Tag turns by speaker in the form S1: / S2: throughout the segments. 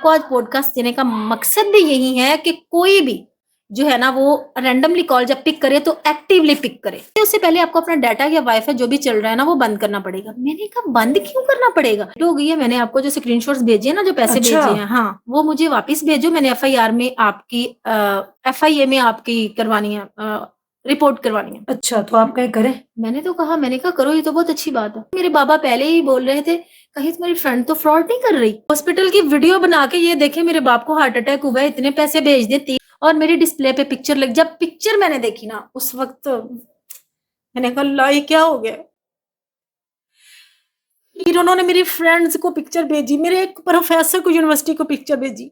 S1: आपको आज पॉडकास्ट देने का मकसद भी यही है कि कोई भी जो है ना वो रैंडमली कॉल जब पिक करे तो एक्टिवली पिक करे। उससे पहले आपको अपना डाटा या वाईफाई जो भी चल रहा है ना वो बंद करना पड़ेगा। मैंने कहा बंद क्यों करना पड़ेगा? हो गई है, मैंने आपको जो स्क्रीनशॉट्स भेजे हैं ना, जो पैसे
S2: अच्छा।
S1: भेजे हैं, हाँ वो मुझे वापस भेजो। मैंने एफआईआर में आपकी एफआईए में आपकी करवानी है, रिपोर्ट करवानी है।
S2: अच्छा, तो आप कहीं करें?
S1: मैंने तो कहा, मैंने कहा करो, ये तो बहुत अच्छी बात है। मेरे बाबा पहले ही बोल रहे थे कहीं तुम्हारी फ्रेंड तो फ्रॉड नहीं कर रही। हॉस्पिटल की वीडियो बना के ये देखे मेरे बाप को हार्ट अटैक हुआ है, इतने पैसे भेज देती, और मेरी डिस्प्ले पे पिक्चर लग, जब पिक्चर मैंने देखी ना उस वक्त मैंने कहा ला ये क्या हो गया। फिर उन्होंने मेरी फ्रेंड्स को पिक्चर भेजी, मेरे एक प्रोफेसर को यूनिवर्सिटी को पिक्चर भेजी।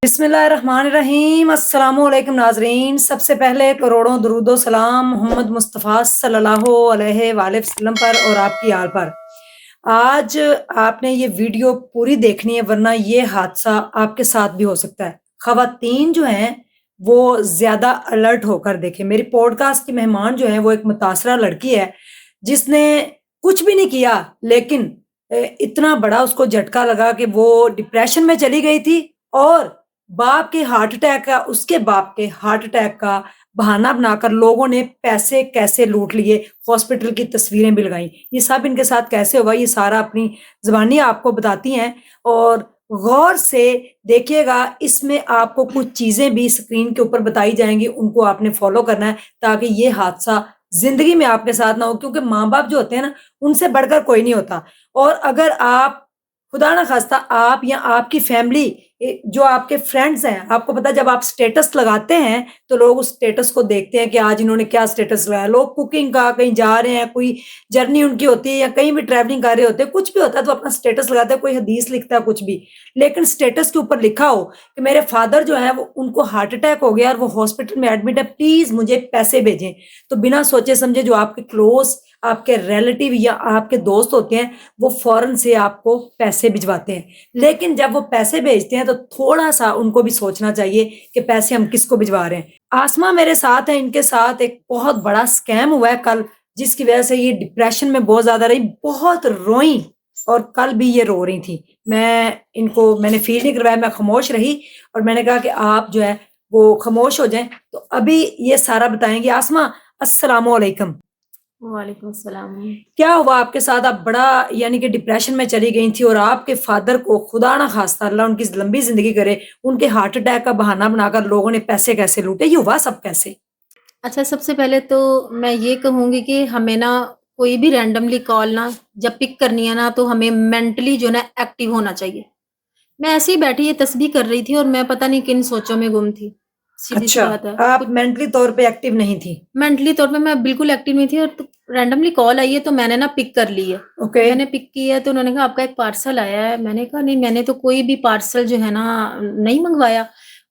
S2: बिस्मिल्लाहिर्रहमानिर्रहीम। अस्सलामुअलैकुम नाजरीन। सबसे पहले करोड़ों दुरूदो सलाम मोहम्मद मुस्तफ़ा सल्लल्लाहु अलैहि वसल्लम पर और आपकी आल पर। आज आपने ये वीडियो पूरी देखनी है, वरना ये हादसा आपके साथ भी हो सकता है। ख़वातीन जो हैं वो ज़्यादा अलर्ट होकर देखें। मेरी पॉडकास्ट की मेहमान जो है वो एक मुतासरा लड़की है जिसने कुछ भी नहीं किया, लेकिन इतना बड़ा उसको झटका लगा कि वो डिप्रेशन में चली गई थी, और बाप के हार्ट अटैक का, उसके बाप के हार्ट अटैक का बहाना बनाकर लोगों ने पैसे कैसे लूट लिए, हॉस्पिटल की तस्वीरें भी लगाई। ये सब इनके साथ कैसे हुआ, ये सारा अपनी ज़बानी आपको बताती हैं, और गौर से देखिएगा। इसमें आपको कुछ चीज़ें भी स्क्रीन के ऊपर बताई जाएंगी, उनको आपने फॉलो करना है ताकि ये हादसा ज़िंदगी में आपके साथ ना हो, क्योंकि माँ-बाप जो होते हैं ना, उनसे बढ़कर कोई नहीं होता। और अगर आप, खुदा ना खास्ता, आप या आपकी फैमिली, जो आपके फ्रेंड्स हैं, आपको पता है जब आप स्टेटस लगाते हैं तो लोग उस स्टेटस को देखते हैं कि आज इन्होंने क्या स्टेटस लगाया। लोग कुकिंग का, कहीं जा रहे हैं, कोई जर्नी उनकी होती है या कहीं भी ट्रैवलिंग कर रहे होते हैं, कुछ भी होता है तो अपना स्टेटस लगाते हैं, कोई हदीस लिखता है, कुछ भी। लेकिन स्टेटस के ऊपर लिखा हो कि मेरे फादर जो है वो, उनको हार्ट अटैक हो गया और वो हॉस्पिटल में एडमिट है, प्लीज मुझे पैसे भेजें, तो बिना सोचे समझे जो आपके क्लोज, आपके रिलेटिव या आपके दोस्त होते हैं, वो फौरन से आपको पैसे भिजवाते हैं। लेकिन जब वो पैसे भेजते हैं तो थोड़ा-सा उनको भी सोचना चाहिए कि पैसे हम किसको भिजवा रहे हैं। आसमा मेरे साथ है, इनके साथ एक बहुत बड़ा स्कैम हुआ है कल, जिसकी वजह से ये डिप्रेशन में बहुत ज़्यादा रही, बहुत रोईं, और कल भी ये रो रही थी। मैंने फ़ील नहीं करवाया, मैं खामोश रही, और मैंने कहा कि आप जो है वो खामोश हो जाएँ, तो अभी ये सारा बताएँगी। आसमा, अस्सलामु अलैकुम।
S1: वालेकुम सलाम।
S2: क्या हुआ आपके साथ? आप बड़ा यानी कि डिप्रेशन में चली गई थी, और आपके फादर को, खुदा ना खास्ता, अल्लाह उनकी लंबी जिंदगी करे, उनके हार्ट अटैक का बहाना बनाकर लोगों ने पैसे कैसे लूटे? ये हुआ सब कैसे?
S1: अच्छा, सबसे पहले तो मैं ये कहूँगी कि हमें ना कोई भी रैंडमली कॉल ना जब पिक करनी है ना, तो हमें मेंटली जो है ना एक्टिव होना चाहिए। मैं ऐसे ही बैठी ये तस्बीह कर रही थी और मैं पता नहीं किन सोचों में गुम थी। सीधी-सी
S2: अच्छा,
S1: बात है।
S2: आप
S1: कुछ
S2: मेंटली तौर पे एक्टिव नहीं थी।
S1: मेंटली तौर पे मैं बिल्कुल एक्टिव नहीं थी, और तो रैंडमली कॉल आई है तो मैंने ना पिक कर ली है।
S2: ओके।
S1: मैंने पिक की है तो उन्होंने कहा आपका एक पार्सल आया है। मैंने कहा नहीं, मैंने तो कोई भी पार्सल जो है ना नहीं मँगवाया।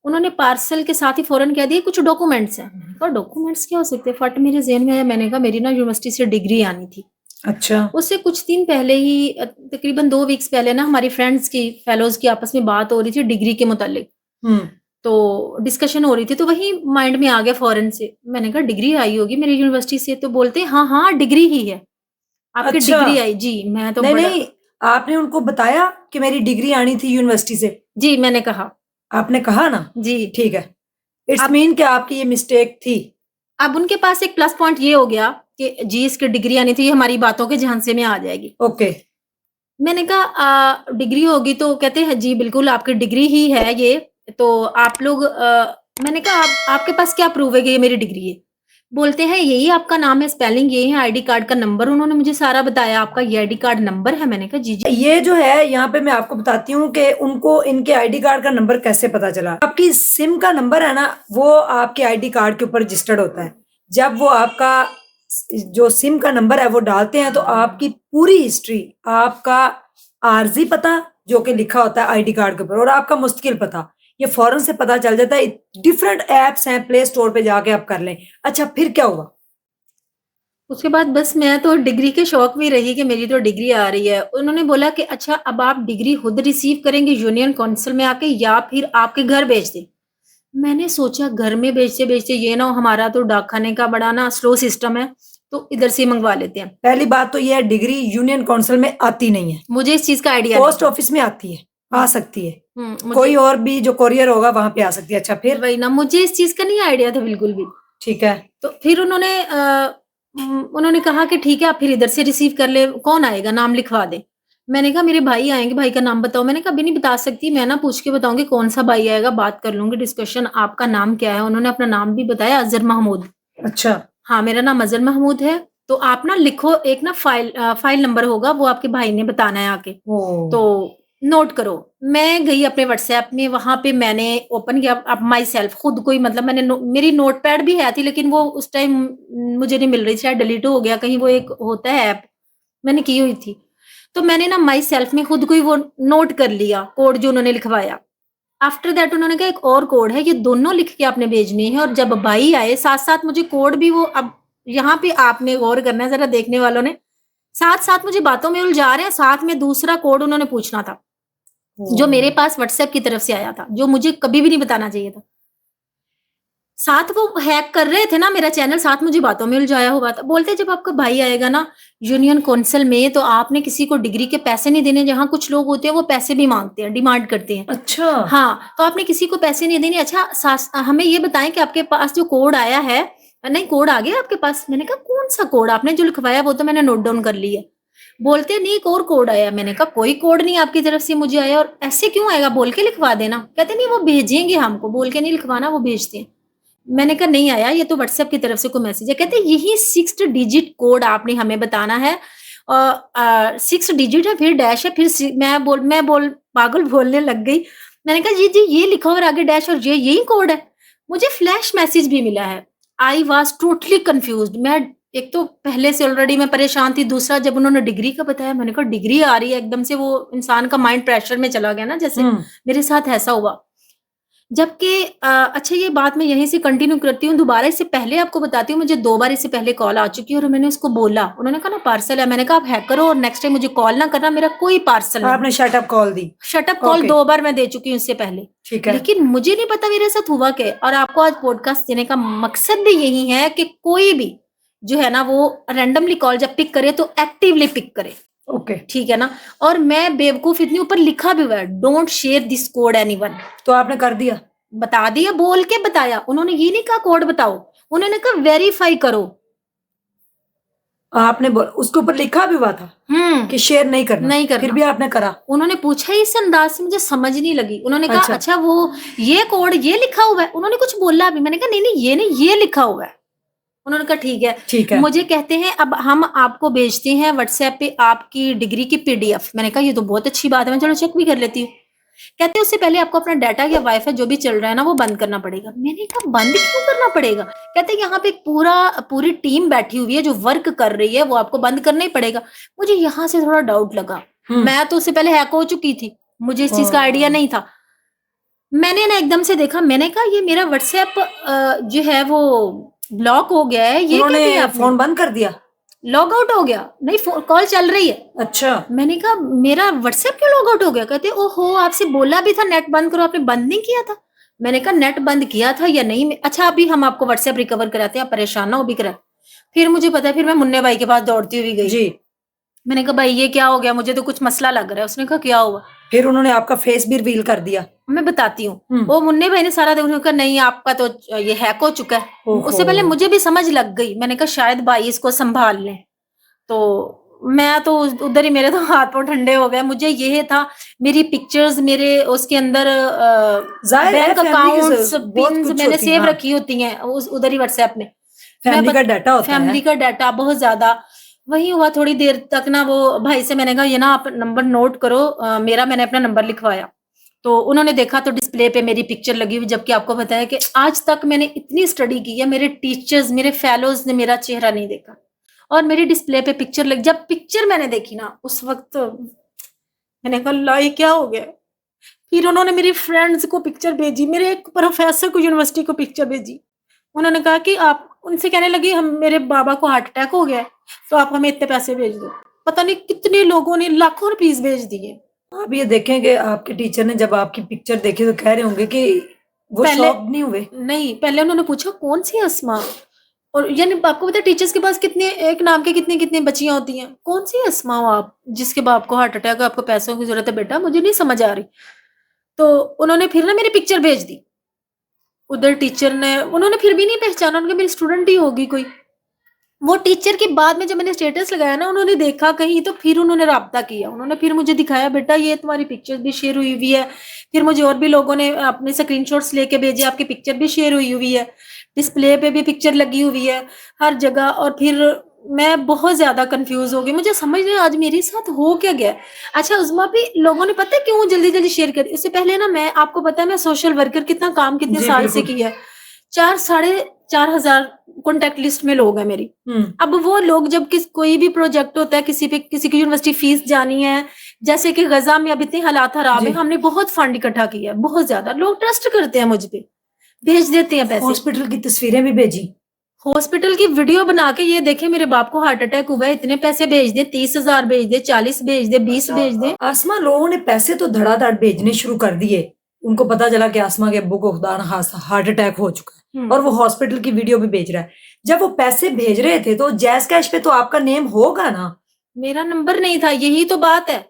S1: उन्होंने पार्सल के साथ ही फ़ौरन कह दिया कुछ डॉक्यूमेंट्स हैं। मैंने कहा डॉक्यूमेंट्स क्या हो सकते हैं? फट मेरे ज़हन में आया। मैंने कहा मेरी ना यूनिवर्सिटी से डिग्री आनी थी।
S2: अच्छा।
S1: उससे कुछ दिन पहले ही तकरीबन 2 वीक्स पहले ना हमारी फ्रेंड्स की, फेलोज़ की आपस में बात हो रही थी डिग्री के मुताल्लिक।
S2: हम्म।
S1: तो डिस्कशन हो रही थी, तो वही माइंड में आ गया फ़ौरन से। मैंने कहा डिग्री आई होगी मेरी यूनिवर्सिटी से, तो बोलते हैं हाँ, हाँ डिग्री ही है। आपकी
S2: अच्छा।
S1: Degree I. जी, मैं तो
S2: नहीं
S1: बड़ा।
S2: नहीं, आपने उनको बताया कि मेरी डिग्री आनी थी यूनिवर्सिटी से?
S1: जी, मैंने कहा।
S2: आपने कहा ना?
S1: जी।
S2: ठीक है। इट्स
S1: अब
S2: मीन कि आपकी ये मिस्टेक थी।
S1: अब उनके पास एक प्लस पॉइंट ये हो गया कि जी इसकी डिग्री आनी थी, ये हमारी बातों के झांसे में आ जाएगी।
S2: ओके।
S1: मैंने कहा डिग्री होगी? तो कहते हैं जी बिल्कुल आपकी डिग्री ही है ये। तो आप लोग मैंने कहा आप आपके पास क्या प्रूफ है कि ये मेरी डिग्री है? बोलते हैं यही आपका नाम है, स्पेलिंग ये है, आईडी कार्ड का नंबर उन्होंने मुझे सारा बताया, आपका ये आईडी कार्ड नंबर है। मैंने कहा जी, जी।
S2: ये जो है, यहाँ पे मैं आपको बताती हूँ कि उनको इनके आईडी कार्ड का नंबर कैसे पता चला। आपकी सिम का नंबर है ना, वो आपके आईडी कार्ड के ऊपर रजिस्टर्ड होता है। जब वो आपका जो सिम का नंबर है वो डालते हैं, तो आपकी पूरी हिस्ट्री, आपका आरजी पता जो कि लिखा होता है आईडी कार्ड के ऊपर, और आपका मुस्तकिल पता, ये फौरन से पता चल जाता है। डिफरेंट एप्स हैं, प्ले स्टोर पे जाके आप कर लें। अच्छा, फिर क्या हुआ?
S1: उसके बाद बस मैं तो डिग्री के शौक में रही कि मेरी तो डिग्री आ रही है। उन्होंने बोला कि अच्छा अब आप डिग्री खुद रिसीव करेंगे यूनियन काउंसिल में आके, या फिर आपके घर भेज दें। मैंने सोचा घर में भेजते-भेजते ये ना हो हमारा तो डाकखाने का बड़ा ना स्लो सिस्टम है, तो इधर से ही मंगवा लेते हैं।
S2: पहली बात तो ये है, डिग्री यूनियन काउंसिल में आती नहीं है,
S1: मुझे इस चीज़ का आइडिया नहीं
S2: पोस्ट
S1: था।
S2: ऑफिस में आती है। आ सकती है।
S1: मुझे
S2: कोई और भी जो कोरियर होगा वहाँ पे आ सकती है। अच्छा फिर?
S1: वही ना, मुझे इस चीज़ का नहीं आइडिया था बिल्कुल भी।
S2: ठीक है।
S1: तो फिर उन्होंने कहा कि ठीक है आप फिर इधर से रिसीव कर ले, कौन आएगा नाम लिखवा दे। मैंने कहा मेरे भाई आएँगे, भाई का नाम बताओ। मैंने कहा अभी नहीं बता सकती, मैं ना पूछ के बताऊँगी कौन-सा भाई आएगा, बात कर लूँगी डिस्कशन, आपका नाम क्या है? उन्होंने अपना नाम भी बताया, अज़हर महमूद।
S2: अच्छा।
S1: हाँ, मेरा नाम अज़हर महमूद है, तो आप ना लिखो एक ना फ़ाइल नंबर होगा, वो आपके भाई ने बताना है आके,
S2: ओह!
S1: तो नोट करो। मैं गई अपने व्हाट्सएप में, वहाँ पे मैंने ओपन किया अब माई सेल्फ खुद को ही, मतलब मैंने मेरी नोटपैड भी है थी, लेकिन वो उस टाइम मुझे नहीं मिल रही, शायद डिलीट हो गया कहीं, वो एक होता है ऐप, मैंने की हुई थी। तो मैंने ना माई सेल्फ में खुद को ही वो नोट कर लिया, कोड जो उन्होंने लिखवाया। आफ्टर दैट उन्होंने कहा एक और कोड है, ये दोनों लिख के आपने भेजनी है, और जब भाई आए साथ-साथ मुझे कोड भी वो, अब यहाँ पे आपने गौर करना है ज़रा देखने वालों ने, साथ-साथ मुझे बातों में उलझा रहे हैं, साथ में दूसरा कोड उन्होंने पूछना था, जो मेरे
S2: ओह!
S1: पास व्हाट्सएप की तरफ से आया था, जो मुझे कभी भी नहीं बताना चाहिए था। साथ वो हैक कर रहे थे ना मेरा चैनल, साथ मुझे बातों में उलझाया हुआ था। बोलते जब आपका भाई आएगा ना यूनियन काउंसिल में, तो आपने किसी को डिग्री के पैसे नहीं देने, जहाँ कुछ लोग होते हैं वो पैसे भी माँगते हैं, डिमांड करते हैं।
S2: अच्छा।
S1: हाँ, तो आपने किसी को पैसे नहीं देने। अच्छा हमें ये बताएँ कि आपके पास जो कोड आया है, नहीं कोड आ गया आपके पास? मैंने कहा कौन-सा कोड? आपने जो लिखवाया वो तो मैंने नोट डाउन कर लिया। बोलते नहीं एक और कोड आया। मैंने कहा कोई कोड नहीं आपकी तरफ से मुझे आया, और ऐसे क्यों आएगा? बोल के लिखवा देना। कहते नहीं वो भेजेंगे हमको, बोल के नहीं लिखवाना, वो भेजते हैं। मैंने कहा नहीं आया, ये तो व्हाट्सएप की तरफ से कोई मैसेज है। कहते यही 6 डिजिट कोड आपने हमें बताना है। 6 डिजिट है, फिर डैश है, फिर मैं पागल बोलने लग गई। मैंने कहा जी ये लिखा और आगे डैश, और ये यही कोड है। मुझे फ्लैश मैसेज भी मिला है। I was totally confused. मैं एक तो पहले से ऑलरेडी मैं परेशान थी, दूसरा जब उन्होंने डिग्री का बताया, मैंने कहा डिग्री आ रही है, एकदम से वो इंसान का माइंड प्रेशर में चला गया ना, जैसे
S2: हुँ।
S1: मेरे साथ ऐसा हुआ। जबकि अच्छा ये बात मैं यहीं से कंटिन्यू करती हूँ, दोबारा इससे पहले आपको बताती हूँ, मुझे 2 बार इससे पहले कॉल आ चुकी है, और मैंने उसको बोला, उन्होंने कहा ना पार्सल है, मैंने कहा आप हैक करो और नेक्स्ट टाइम मुझे कॉल ना करना, मेरा कोई पार्सल नहीं।
S2: आपने शट अप कॉल दी।
S1: शट अप कॉल
S2: ओके,
S1: 2 बार मैं दे चुकी हूँ इससे पहले।
S2: ठीक है।
S1: लेकिन मुझे नहीं पता मेरे साथ हुआ क्या है, और आपको आज पॉडकास्ट देने का मकसद भी यही है कि कोई भी जो है ना वो रैंडमली कॉल जब पिक करे तो एक्टिवली पिक करे,
S2: ओके।
S1: ठीक है ना? और मैं बेवकूफ़ इतनी, ऊपर लिखा भी हुआ है don't share this code anyone.
S2: तो आपने कर दिया?
S1: बता दिया, बोल के बताया। उन्होंने ये नहीं कहा कोड बताओ, उन्होंने कहा वेरीफाई करो।
S2: आपने बो उसके ऊपर लिखा भी हुआ था कि शेयर नहीं करना,
S1: नहीं
S2: फिर
S1: करना।
S2: भी आपने करा?
S1: उन्होंने पूछा ही इस अंदाज़ से, मुझे समझ नहीं लगी। उन्होंने कहा
S2: अच्छा,
S1: अच्छा वो ये कोड ये लिखा हुआ है। उन्होंने कुछ बोला भी, मैंने कहा नहीं-नहीं ये नहीं, ये लिखा हुआ है। उन्होंने कहा ठीक है।
S2: ठीक है।
S1: मुझे कहते हैं अब हम आपको भेजते हैं व्हाट्सएप पे आपकी डिग्री की पीडीएफ। मैंने कहा ये तो बहुत अच्छी बात है, मैं चलो चेक भी कर लेती हूँ। कहते हैं उससे पहले आपको अपना डाटा या वाईफाई जो भी चल रहा है ना वो बंद करना पड़ेगा। मैंने कहा बंद क्यों करना पड़ेगा? कहते हैं यहाँ पे एक पूरी टीम बैठी हुई है जो वर्क कर रही है, वो आपको बंद करना ही पड़ेगा। मुझे यहाँ से थोड़ा डाउट लगा।
S2: हुँ।
S1: मैं तो उससे पहले हैक हो चुकी थी, मुझे इस चीज़ का आइडिया
S2: ओह!
S1: नहीं था। मैंने ना एकदम से देखा, मैंने कहा ये मेरा व्हाट्सएप जो है वो ब्लॉक हो गया है, ये क्या
S2: उन्होंने
S1: किया आपने?
S2: फ़ोन बंद कर दिया?
S1: लॉग आउट हो गया। नहीं कॉल चल रही है।
S2: अच्छा।
S1: मैंने कहा मेरा व्हाट्सएप क्यों लॉग आउट हो गया? कहते ओहो आपसे बोला भी था नेट बंद करो, आपने बंद नहीं किया था। मैंने कहा नेट बंद किया था या नहीं? अच्छा अभी हम आपको व्हाट्सएप रिकवर कराते हैं, आप परेशान ना हो, भी करा। फिर मुझे पता है, फिर मैं मुन्ने भाई के पास दौड़ती हुई गई।
S2: जी।
S1: मैंने कहा भाई ये क्या हो गया? मुझे तो कुछ मसला लग रहा है। उसने कहा क्या हुआ?
S2: फिर उन्होंने आपका फेस भी रिवील कर दिया?
S1: मैं बताती हूँ।
S2: हुँ।
S1: वो मुन्ने भाई ने सारा देखा, उन्होंने कहा नहीं आपका तो ये हैक हो चुका है।
S2: ओहो!
S1: उससे पहले मुझे भी समझ लग गई। मैंने कहा शायद भाई इसको संभाल लें। तो मैं तो उधर ही, मेरे तो हाथ-पाँव ठंडे हो गए। मुझे ये था मेरी पिक्चर्स मेरे उसके अंदर
S2: ज़ाहिर है
S1: बैंक
S2: फैमिली के स
S1: अकाउंट्स,
S2: बहुत
S1: पिन्स
S2: कुछ
S1: मैंने
S2: होती हैं,
S1: सेव
S2: हाँ।
S1: रखी होती हैं उस उधर ही व्हाट्सएप में। मैं
S2: फैमिली
S1: बत
S2: का डाटा होता है।
S1: फैमिली का डाटा बहुत ज़्यादा। वही हुआ थोड़ी देर तक ना, वो भाई से मैंने कहा ये ना आप नंबर नोट करो, मेरा मैंने अपना नंबर लिखवाया। तो उन्होंने देखा तो डिस्प्ले पे मेरी पिक्चर लगी हुई, जबकि आपको पता है कि आज तक मैंने इतनी स्टडी की है, मेरे टीचर्स, मेरे फेलोज़ ने मेरा चेहरा नहीं देखा। और मेरी डिस्प्ले पे पिक्चर लग जब पिक्चर मैंने देखी ना, उस वक़्त मैंने कहा ला ये क्या हो गया? फिर उन्होंने मेरी फ्रेंड्स को पिक्चर भेजी, मेरे एक प्रोफ़ेसर को यूनिवर्सिटी को पिक्चर भेजी। उन्होंने कहा कि आप उनसे कहने लगी हम मेरे बाबा को हार्ट अटैक हो गया है, तो आप हमें इतने पैसे भेज दो। पता नहीं कितने लोगों ने लाखों रुपीस भेज दिए।
S2: आप ये देखें कि आपके टीचर ने जब आपकी पिक्चर देखी तो कह रहे होंगे कि वो
S1: पहले
S2: शॉक्ड नहीं हुए?
S1: नहीं, पहले उन्होंने पूछा कौन-सी अस्मा? और यानी आपको पता है टीचर्स के पास कितने एक नाम के कितनी कितनी बच्चियां होती हैं। कौन सी अस्मा हो आप जिसके बाप को हार्ट अटैक, आपको पैसों की जरूरत है बेटा, मुझे नहीं समझ आ रही। तो उन्होंने फिर ना मेरी पिक्चर भेज दी उधर टीचर ने, उन्होंने फिर भी नहीं पहचाना, उनके मेरी स्टूडेंट ही होगी कोई। वो टीचर के बाद में जब मैंने स्टेटस लगाया ना, उन्होंने देखा कहीं तो फिर उन्होंने राब्ता किया, उन्होंने फिर मुझे दिखाया बेटा ये तुम्हारी पिक्चर भी शेयर हुई हुई है। फिर मुझे और भी लोगों ने अपने स्क्रीनशॉट्स लेके भेजे, आपकी पिक्चर भी शेयर हुई हुई है, डिस्प्ले पे भी पिक्चर लगी हुई है हर जगह। और फिर मैं बहुत ज्यादा कंफ्यूज हो गई, मुझे समझ नहीं आज मेरे साथ हो क्या गया। अच्छा उज़मा भी लोगों ने पता है क्यों जल्दी जल्दी शेयर कर, इससे पहले ना मैं आपको पता है मैं सोशल वर्कर कितना काम कितने
S2: जी
S1: साल से
S2: बिल्कुल।
S1: किया है। 4 साढ़े 4 हजार कॉन्टेक्ट लिस्ट में लोग हैं मेरी। अब वो लोग जब कोई भी प्रोजेक्ट होता है, किसी पे किसी की यूनिवर्सिटी फीस जानी है, जैसे कि गजा में अब इतने हालात खराब है,
S2: जी।
S1: हमने बहुत फंड इकट्ठा किया है, बहुत ज्यादा लोग ट्रस्ट करते हैं मुझ पे, भेज देते हैं पैसे।
S2: हॉस्पिटल की तस्वीरें भी भेजी।
S1: हॉस्पिटल की वीडियो बना के ये देखे मेरे बाप को हार्ट अटैक हुआ है, इतने पैसे भेज दे, 30,000 भेज दे, 40 भेज दे, 20 भेज दे।
S2: आसमा लोगों ने पैसे तो धड़ाधड़ भेजने शुरू कर दिए। उनको पता चला कि आसमा के अब्बू को खुदा न खास्ता हार्ट अटैक हो चुका है और वो हॉस्पिटल की वीडियो भी भेज रहा है। जब वो पैसे भेज रहे थे तो जैज कैश पे तो आपका नेम होगा ना?
S1: मेरा नंबर नहीं था, यही तो बात है,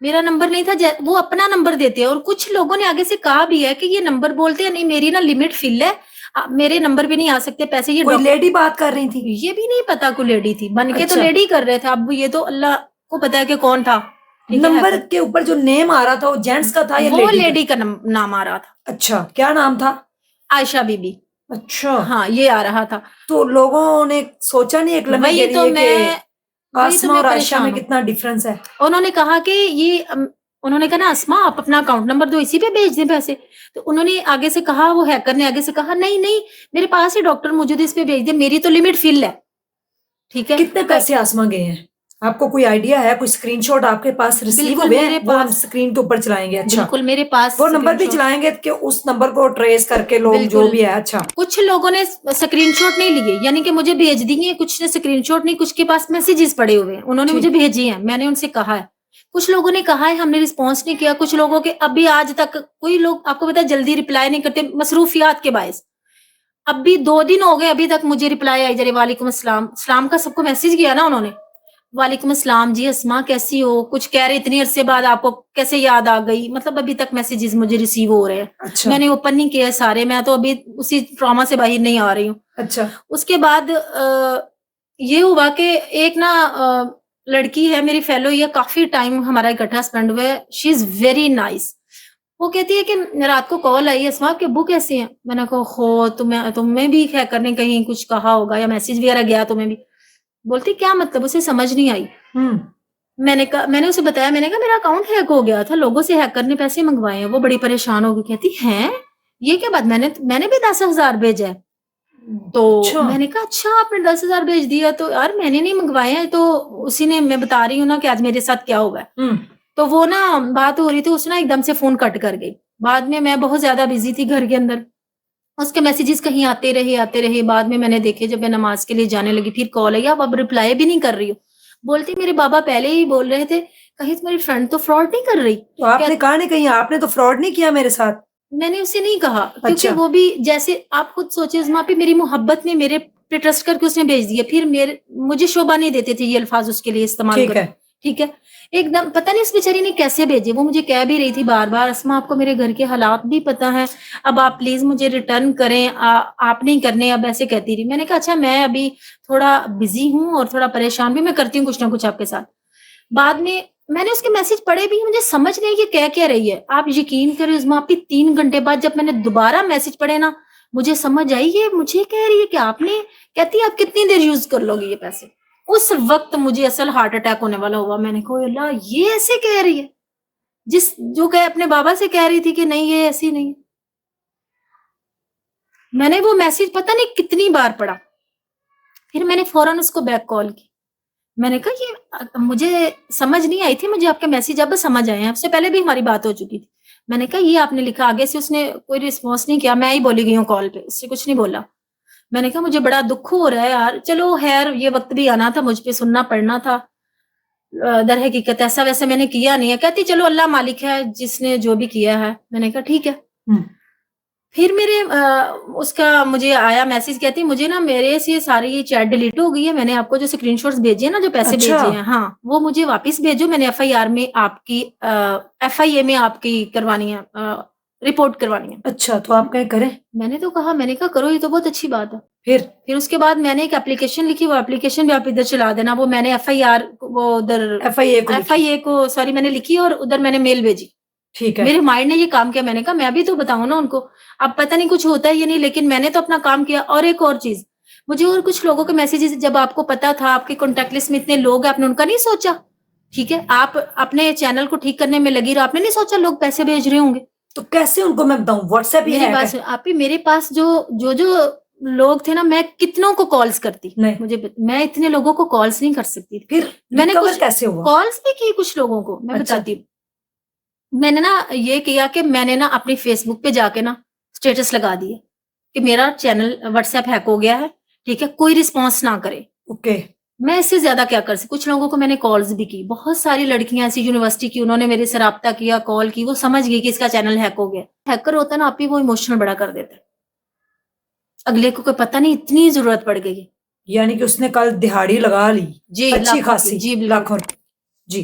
S1: मेरा नंबर नहीं था। वो अपना नंबर देते हैं और कुछ लोगों ने आगे से कहा भी है कि ये नंबर बोलते हैं, नहीं मेरी ना लिमिट फिल है, मेरे नंबर भी नहीं आ सकते पैसे। ये
S2: कोई लेडी बात कर रही थी?
S1: ये भी नहीं पता कोई लेडी थी, बन के तो
S2: अच्छा।
S1: लेडी कर रहे थे। अब ये तो अल्लाह को पता है कि कौन था। ठीक है,
S2: नंबर के ऊपर जो नेम आ रहा था वो जेंट्स का था या
S1: वो
S2: लेडी का?
S1: लेडी का नाम आ रहा था,
S2: अच्छा, क्या नाम था?
S1: आयशा बीबी।
S2: अच्छा।
S1: हाँ ये आ रहा था।
S2: तो लोगों ने सोचा नहीं एक लम्हे के
S1: वही तो
S2: लिए
S1: मैं
S2: कि आसमा और आयशा में
S1: परेशान हूँ।
S2: कितना डिफरेंस है?
S1: उन्होंने कहा कि ये उन्होंने कहा ना अस्मा आप अपना अकाउंट नंबर दो, इसी पे भेज दें पैसे। तो उन्होंने आगे से कहा, वो हैकर ने आगे से कहा नहीं नहीं मेरे पास ही डॉक्टर मौजूद है, इस पे भेज दे, मेरी तो लिमिट फिल है। ठीक है,
S2: कितने पैसे आसमा गए हैं? आपको कोई आइडिया है? कोई स्क्रीनशॉट आपके पास रिसीव
S1: बिल्कुल
S2: हुए
S1: मेरे
S2: हैं? वो हम
S1: पास,
S2: स्क्रीन के ऊपर चलाएंगे। अच्छा,
S1: बिल्कुल मेरे पास
S2: वो नंबर भी
S1: स्क्रीनशॉट,
S2: चलाएंगे कि उस नंबर को ट्रेस करके लोग जो
S1: बिल्कुल।
S2: भी है। अच्छा,
S1: कुछ लोगों ने स्क्रीनशॉट नहीं लिए, यानी कि मुझे भेज दिए, कुछ ने स्क्रीनशॉट नहीं, कुछ के पास मैसेजेस पड़े हुए हैं, उन्होंने मुझे
S2: ठीक।
S1: भेजी हैं, मैंने उनसे कहा है। कुछ लोगों ने कहा है हमने रिस्पॉन्स नहीं किया, कुछ लोगों के अभी आज तक कोई लोग आपको पता है जल्दी रिप्लाई नहीं करते मसरूफियात के बायस। अभी 2 दिन हो गए अभी तक मुझे रिप्लाई आई जा रही, वालेकुम अस्सलाम, सलाम का सबको मैसेज किया ना उन्होंने, वालेकुम अस्सलाम जी अस्मा कैसी हो, कुछ कह रहे इतनी अरसे बाद आपको कैसे याद आ गई, मतलब अभी तक मैसेजेस मुझे रिसीव हो रहे हैं।
S2: अच्छा।
S1: मैंने ओपन नहीं किया सारे, मैं तो अभी उसी ट्रॉमा से बाहर नहीं आ रही हूँ।
S2: अच्छा।
S1: उसके बाद ये हुआ कि एक ना लड़की है मेरी फेलो, ये काफी टाइम हमारा इकट्ठा स्पेंड हुआ है, शी इज वेरी नाइस। वो कहती है कि रात को कॉल आई, अस्मा आपके अब्बू कैसे हैं? मैंने कहा हो तुम्हें भी हैकर ने कहीं कुछ कहा होगा या मैसेज वगैरह गया तुम्हें भी। बोलती क्या मतलब, उसे समझ नहीं आई। मैंने उसे बताया, मैंने कहा मेरा अकाउंट हैक हो गया था, लोगों से हैकर ने पैसे मंगवाए हैं। वो बड़ी परेशान हो गई, कहती हैं ये क्या बात, मैंने भी 10,000 भेजा है। तो
S2: अच्छा।
S1: मैंने कहा अच्छा आपने 10,000 भेज दिया, तो यार मैंने नहीं मंगवाए हैं, तो उसी ने, मैं बता रही हूँ ना कि आज मेरे साथ क्या हुआ है। तो वो ना बात हो रही थी, उसने एकदम से फोन कट कर गई। बाद में मैं बहुत ज्यादा बिजी थी घर के अंदर, उसके मैसेजेस कहीं आते रहे। बाद में मैंने देखे, जब मैं नमाज के लिए जाने लगी फिर कॉल आई, आप अब रिप्लाई भी नहीं कर रही हो। बोलती मेरे बाबा पहले ही बोल रहे थे कहीं तुम्हारी फ्रेंड तो फ्रॉड नहीं कर रही।
S2: तो आपने कहा नहीं कहीं आपने तो फ्रॉड नहीं किया मेरे साथ?
S1: मैंने उसे नहीं कहा, क्योंकि
S2: अच्छा।
S1: वो भी जैसे आप खुद सोचे उज़मा पे मेरी मोहब्बत में मेरे पे ट्रस्ट करके उसने भेज दिया, फिर मुझे शोभा नहीं देते थे ये अल्फाज उसके लिए इस्तेमाल
S2: ठीक
S1: कर।
S2: है।
S1: ठीक है, एकदम पता नहीं उस बेचारी ने कैसे भेजे। वो मुझे कह भी रही थी बार बार, अस्मा आपको मेरे घर के हालात भी पता है, अब आप प्लीज मुझे रिटर्न करें, आप नहीं करने, अब ऐसे कहती रही। मैंने कहा अच्छा मैं अभी थोड़ा बिजी हूँ और थोड़ा परेशान भी, मैं करती हूँ कुछ ना कुछ आपके साथ। बाद में मैंने उसके मैसेज पढ़े भी, मुझे समझ नहीं कि क्या कह रही है। आप यकीन करें उज़मा आपकी 3 घंटे बाद जब मैंने दोबारा मैसेज पढ़े ना, मुझे समझ आई ये मुझे कह रही है कि आपने, कहती है आप कितनी देर यूज कर लोगे ये पैसे। उस वक्त मुझे असल हार्ट अटैक होने वाला हुआ। मैंने कहा अल्लाह ये ऐसे कह रही है, जो कह अपने बाबा से कह रही थी कि नहीं ये ऐसी नहीं। मैंने वो मैसेज पता नहीं कितनी बार पढ़ा, फिर मैंने फौरन उसको बैक कॉल की। मैंने कहा ये मुझे समझ नहीं आई थी, मुझे आपके मैसेज अब समझ आए हैं, उससे पहले भी हमारी बात हो चुकी थी। मैंने कहा ये आपने लिखा, आगे से उसने कोई रिस्पॉन्स नहीं किया, मैं ही बोली गई हूँ कॉल पे, उससे कुछ नहीं बोला। मैंने कहा मुझे बड़ा दुख हो रहा है यार, चलो खैर ये वक्त भी आना था, मुझ पे सुनना पड़ना था। दर हकीकत ऐसा वैसे मैंने किया नहीं है। कहती चलो अल्लाह मालिक है जिसने जो भी किया है। मैंने कहा ठीक है। फिर उसका मुझे आया मैसेज, कहती मुझे ना मेरे से सारी ये चैट डिलीट हो गई है, मैंने आपको जो स्क्रीनशॉट्स भेजे हैं ना, जो पैसे
S2: अच्छा,
S1: भेजे हैं, हाँ, वो मुझे वापस भेजो, मैंने एफआईए में आपकी करवानी है, रिपोर्ट करवानी है।
S2: अच्छा, तो आप क्या करें?
S1: मैंने कहा करो, ये तो बहुत अच्छी बात है।
S2: फिर?
S1: फिर उसके बाद मैंने एक एप्लीकेशन लिखी, वो एप्लीकेशन भी आप इधर चला देना, वो मैंने एफआईआर वो उधर
S2: एफआईए को लिखी।
S1: एफआईए को सॉरी मैंने लिखी और उधर मैंने मेल भेजी।
S2: ठीक है।
S1: मेरे माइंड ने ये काम किया, मैंने कहा मैं भी तो बताऊँ ना उनको, अब पता नहीं कुछ होता है या नहीं, लेकिन मैंने तो अपना काम किया। और एक और चीज़, मुझे और कुछ लोगों के मैसेजेस, जब आपको पता था आपके कॉन्टैक्ट लिस्ट में इतने लोग हैं, आपने उनका नहीं सोचा? ठीक है, आप अपने चैनल को ठीक करने में लगी रहो, आपने नहीं सोचा लोग पैसे भेज रहे होंगे।
S2: तो कैसे उनको मैं बताऊँ? व्हाट्सएप ही
S1: मेरी
S2: हैक
S1: बात
S2: है।
S1: सुनो, आप ही मेरे पास जो लोग थे ना, मैं कितनों को कॉल्स करती,
S2: नहीं।
S1: मैं इतने लोगों को कॉल्स नहीं कर सकती थी।
S2: फिर
S1: मैंने
S2: रिकवर
S1: कुछ
S2: कैसे हुआ?
S1: कॉल्स भी की कुछ लोगों को, मैं
S2: अच्छा।
S1: बताती हूँ। मैंने ना ये किया कि मैंने ना अपनी फेसबुक पे जाके ना स्टेटस लगा दिए कि मेरा चैनल व्हाट्सएप हैक हो गया है, ठीक है? कोई रिस्पॉन्स ना करे।
S2: ओके।
S1: मैं इससे ज़्यादा क्या कर सकती? कुछ लोगों को मैंने कॉल्स भी की, बहुत सारी लड़कियाँ ऐसी यूनिवर्सिटी की, उन्होंने मेरे से राब्ता किया, कॉल की, वो समझ गई कि इसका चैनल हैक हो गया। हैकर होता है ना, आप ही वो इमोशनल बड़ा कर देता है। अगले को कोई पता नहीं इतनी ज़रूरत पड़ गई है।
S2: यानी कि उसने कल दिहाड़ी लगा ली,
S1: जी,
S2: अच्छी
S1: लाखों की।
S2: खासी,
S1: जी, बिल्कुल।
S2: लाखों की। जी,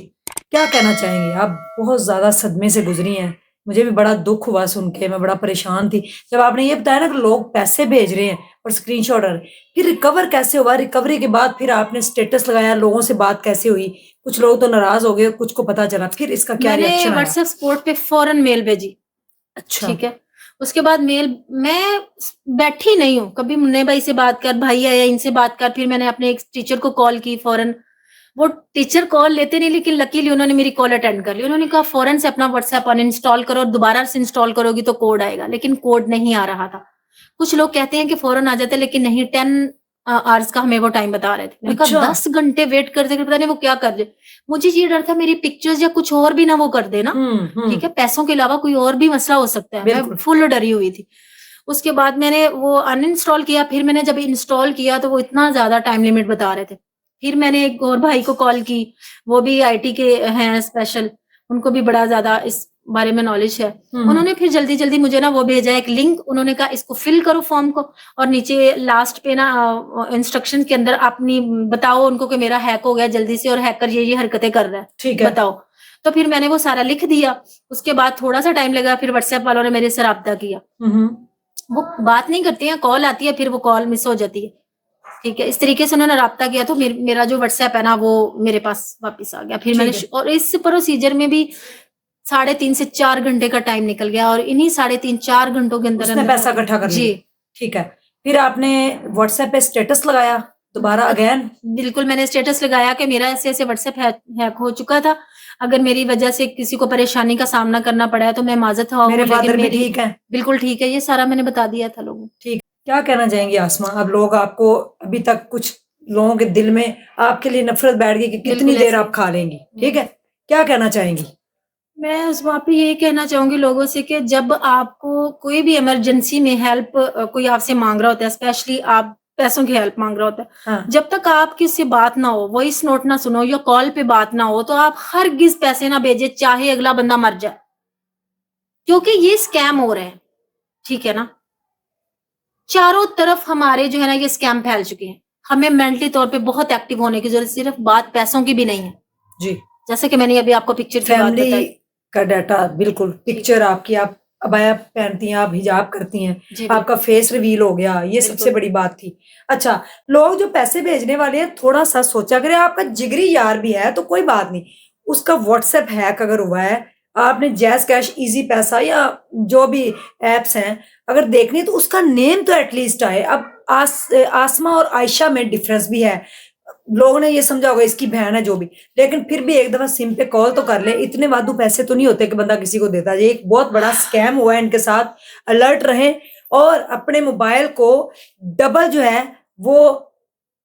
S2: क्या कहना चाहेंगी? आप बहुत ज़्यादा सदमे से गुज़री हैं। मुझे भी बड़ा दुःख हुआ सुन के, मैं बड़ा परेशान थी। जब आपने ये बताया ना कि लोग पैसे भेज रहे हैं और स्क्रीनशॉट आ रहे हैं, फिर रिकवर कैसे हुआ? रिकवरी के बाद फिर आपने स्टेटस लगाया, लोगों से बात कैसे हुई? कुछ लोग तो नाराज़ हो गए, कुछ को पता चला, फिर इसका क्या
S1: मैंने
S2: रिएक्शन आया?
S1: व्हाट्सएप सपोर्ट पे फ़ौरन मेल भेजी।
S2: अच्छा।
S1: ठीक है। उसके बाद मैं बैठी नहीं हूँ, कभी मुन्ने भाई से बात कर, भाई आया इनसे बात कर, फिर मैंने अपने एक टीचर को कॉल की फ़ौरन। वो टीचर कॉल लेते नहीं, लेकिन लकीली उन्होंने मेरी कॉल अटेंड कर ली। उन्होंने कहा फ़ौरन से अपना व्हाट्सएप अनइंस्टॉल करो और दोबारा से इंस्टॉल करोगी तो कोड आएगा, लेकिन कोड नहीं आ रहा था। कुछ लोग कहते हैं कि फ़ौरन आ जाता है, लेकिन नहीं, 10 आवर्स का हमें वो टाइम बता रहे थे। मैंने कहा
S2: अच्छा।
S1: 10 घंटे वेट करते-करते पता नहीं वो क्या कर रहे। मुझे ये डर था मेरी पिक्चर्स या कुछ और भी ना वो कर दे ना। ठीक है, पैसों के अलावा कोई और भी मसला हो सकता है। मैं
S2: बिल्कुल।
S1: फुल डरी हुई थी। उसके बाद मैंने वो अनइंस्टॉल किया, फिर मैंने जब इंस्टॉल किया तो वो इतना ज़्यादा टाइम लिमिट बता रहे थे। फिर मैंने एक और भाई को कॉल की, वो भी आईटी के हैं स्पेशल, उनको भी बड़ा ज़्यादा इस बारे में नॉलेज है। उन्होंने फिर जल्दी-जल्दी मुझे ना वो भेजा एक लिंक, उन्होंने कहा इसको फिल करो फॉर्म को और नीचे लास्ट पे ना इंस्ट्रक्शन के अंदर अपनी बताओ उनको कि मेरा हैक हो गया जल्दी से और हैकर ये हरकतें कर रहा है,
S2: ठीक है।
S1: बताओ। तो फिर मैंने वो सारा लिख दिया। उसके बाद थोड़ा-सा टाइम लगा, फिर व्हाट्सएप वालों ने मेरे से राब्ता किया। वो बात नहीं करती हैं, कॉल आती है, फिर वो कॉल मिस हो जाती है। ठीक है, इस तरीके से उन्होंने राब्ता किया तो मेरा जो व्हाट्सएप है ना वो मेरे पास वापस आ गया। फिर मैंने
S2: ठीक है।
S1: और इस प्रोसीजर में भी 3.5 से 4 घंटे का टाइम निकल गया और इन्हीं 3.5-4 घंटों के
S2: उसने
S1: अंदर-अंदर
S2: पैसा इकट्ठा कर
S1: जी।
S2: लिया। ठीक है। फिर आपने व्हाट्सएप पे स्टेटस लगाया दोबारा अगेन?
S1: बिल्कुल, मैंने स्टेटस लगाया कि मेरा ऐसे-ऐसे व्हाट्सएप हैक हो चुका था। अगर मेरी वजह से किसी को परेशानी का सामना करना पड़ा है तो मैं माज़रत ख़्वाह
S2: मेरे
S1: हूँ, लेकिन
S2: फादर भी
S1: मेरी
S2: ठीक हैं।
S1: बिल्कुल ठीक है, ये सारा मैंने बता दिया था लोगों को।
S2: ठीक। क्या कहना चाहेंगी आसमा? अब लोग आपको अभी तक कुछ लोगों के दिल में आपके लिए नफ़रत बैठ गई कि कितनी
S1: बिल्कुल
S2: देर
S1: ऐसे
S2: आप खा लेंगी, ठीक है? क्या कहना चाहेंगी?
S1: मैं उस वहाँ पे यही कहना चाहूँगी लोगों से कि जब आपको कोई भी इमरजेंसी में हेल्प कोई आपसे माँग रहा होता है, स्पेशली आप पैसों की हेल्प माँग रहा होता है,
S2: हाँ।
S1: जब तक आपकी उससे बात ना हो, वॉइस नोट ना सुनो या कॉल पे बात ना हो, तो आप हरगिज़ पैसे ना भेजें, चाहे अगला बंदा मर जाए। क्योंकि ये स्कैम हो रहे हैं, ठीक है ना? चारों तरफ हमारे जो है ना ये स्कैम फैल चुके हैं। हमें मेंटली तौर पे बहुत एक्टिव होने की ज़रूरत, सिर्फ़ बात पैसों की भी नहीं है।
S2: जी।
S1: जैसे कि मैंने अभी आपको पिक्चर की बात
S2: फैमिली
S1: बताई।
S2: का डाटा बिल्कुल, पिक्चर आपकी, आप अबाया पहनती हैं, आप हिजाब करती हैं,
S1: जी,
S2: आपका
S1: बिल्कुल।
S2: फेस रिवील हो गया, ये सबसे
S1: बिल्कुल।
S2: बड़ी बात थी। अच्छा, लोग जो पैसे भेजने वाले हैं थोड़ा-सा सोचा करें, आपका जिगरी यार भी है तो कोई बात नहीं, उसका व्हाट्सएप हैक अगर हुआ है, आपने जैज़ कैश, ईज़ी पैसा या जो भी ऐप्स हैं, अगर देखनी है तो उसका नेम तो एटलीस्ट आए। अब आसमा और आयशा में डिफरेंस भी है। लोगों ने ये समझा होगा इसकी बहन है जो भी, लेकिन फिर भी एक दफ़ा सिम पे कॉल तो कर ले, इतने वाधू पैसे तो नहीं होते कि बंदा किसी को देता। ये एक बहुत बड़ा स्कैम हुआ है इनके साथ, अलर्ट रहें और अपने मोबाइल को डबल जो है वो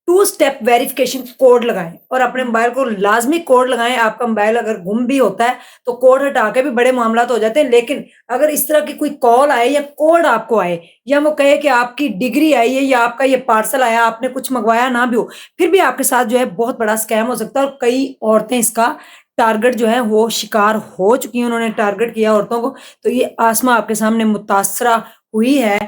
S2: 2 स्टेप वेरिफिकेशन कोड लगाएँ और अपने मोबाइल को लाज़मी कोड लगाएँ। आपका मोबाइल अगर गुम भी होता है, तो कोड हटा के भी बड़े मामलात हो जाते हैं, लेकिन अगर इस तरह की कोई कॉल आए या कोड आपको आए या वो कहे कि आपकी डिग्री आई है या आपका ये पार्सल आया, आपने कुछ मँगवाया ना भी हो, फिर भी आपके साथ जो है बहुत बड़ा स्कैम हो सकता है और कई औरतें इसका टारगेट जो है वो शिकार हो चुकी हैं, उन्होंने टारगेट किया औरतों को। तो ये आसमा आपके सामने मुतासरा हुई है,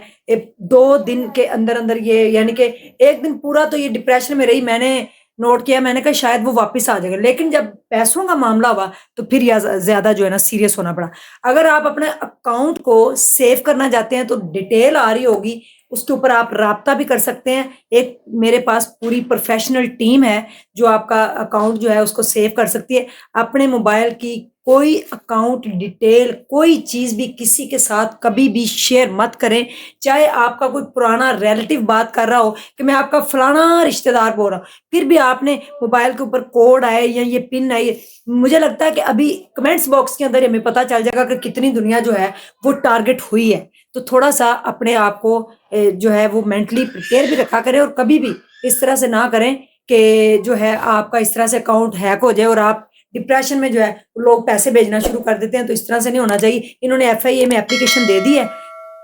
S2: 2 दिन के अंदर-अंदर ये, यानी कि 1 दिन पूरा तो ये डिप्रेशन में रही, मैंने नोट किया, मैंने कहा शायद वो वापस आ जाएगा। लेकिन जब पैसों का मामला हुआ तो फिर या ज़्यादा जो है ना सीरियस होना पड़ा। अगर आप अपने अकाउंट को सेव करना चाहते हैं तो डिटेल आ रही होगी, उसके ऊपर आप राब्ता भी कर सकते हैं। एक मेरे पास पूरी प्रोफ़ेशनल टीम है जो आपका अकाउंट जो है उसको सेव कर सकती है। अपने मोबाइल की कोई अकाउंट डिटेल, कोई चीज़ भी किसी के साथ कभी भी शेयर मत करें। चाहे आपका कोई पुराना रिलेटिव बात कर रहा हो कि मैं आपका फलाना रिश्तेदार बोल रहा हूँ, फिर भी आपने मोबाइल के ऊपर कोड आए या ये पिन आई है, मुझे लगता है कि अभी कमेंट्स बॉक्स के अंदर ही हमें पता चल जाएगा कि कितनी दुनिया जो है वो टारगेट हुई है। तो थोड़ा-सा अपने आप को जो है वो मेंटली प्रिपेयर भी रखा करें और कभी भी इस तरह से ना करें कि जो है आपका इस तरह से अकाउंट हैक हो जाए और आप डिप्रेशन में जो है लोग पैसे भेजना शुरू कर देते हैं, तो इस तरह से नहीं होना चाहिए। इन्होंने एफआईए में एप्लीकेशन दे दी है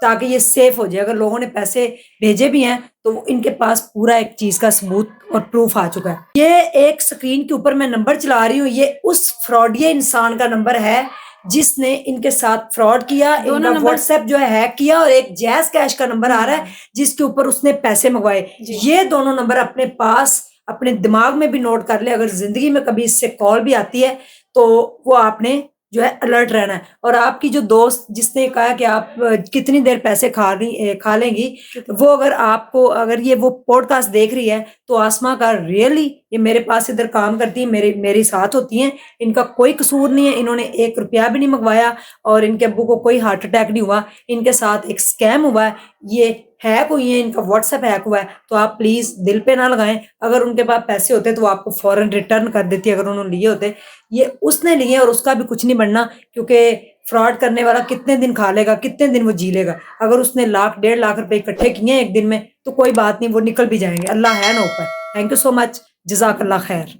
S2: ताकि ये सेफ हो जाए। अगर लोगों ने पैसे भेजे भी हैं तो इनके पास पूरा एक चीज़ का सबूत और प्रूफ आ चुका है। ये एक स्क्रीन के ऊपर मैं नंबर चला रही हूँ, ये उस फ्रॉडिये इंसान का नंबर है जिसने इनके साथ फ्रॉड किया,
S1: दोनों
S2: इनका
S1: नंबर
S2: व्हाट्सएप जो है हैक किया, और एक जैज़ कैश का नंबर आ रहा है जिसके ऊपर उसने पैसे मंगवाए।
S1: जी।
S2: ये दोनों नंबर अपने पास अपने दिमाग में भी नोट कर ले, अगर ज़िंदगी में कभी इससे कॉल भी आती है तो वो आपने जो है अलर्ट रहना है। और आपकी जो दोस्त जिसने कहा कि आप कितनी देर पैसे खा लेंगी, वो अगर आपको, अगर ये वो पॉडकास्ट देख रही है तो आसमा का रियली ये मेरे पास इधर काम करती है, मेरे साथ होती हैं, इनका कोई कसूर नहीं है, इन्होंने 1 रुपया भी नहीं मंगवाया और इनके अब्बू को कोई हार्ट अटैक नहीं हुआ। इनके साथ एक स्कैम हुआ है, ये हैक हुई है, इनका व्हाट्सएप हैक हुआ है। तो आप प्लीज़ दिल पे ना लगाएँ, अगर उनके पास पैसे होते तो वो आपको फ़ौरन रिटर्न कर देती अगर उन्होंने लिए होते। ये उसने लिए और उसका भी कुछ नहीं बनना, क्योंकि फ्रॉड करने वाला कितने दिन खा लेगा, कितने दिन वो जी लेगा। अगर उसने लाख, 1.5 लाख रुपए इकट्ठे किए हैं 1 दिन में तो कोई बात नहीं, वो निकल भी जाएँगे, अल्लाह है ना ऊपर। थैंक यू सो मच, जज़ाकल्लाह खैर।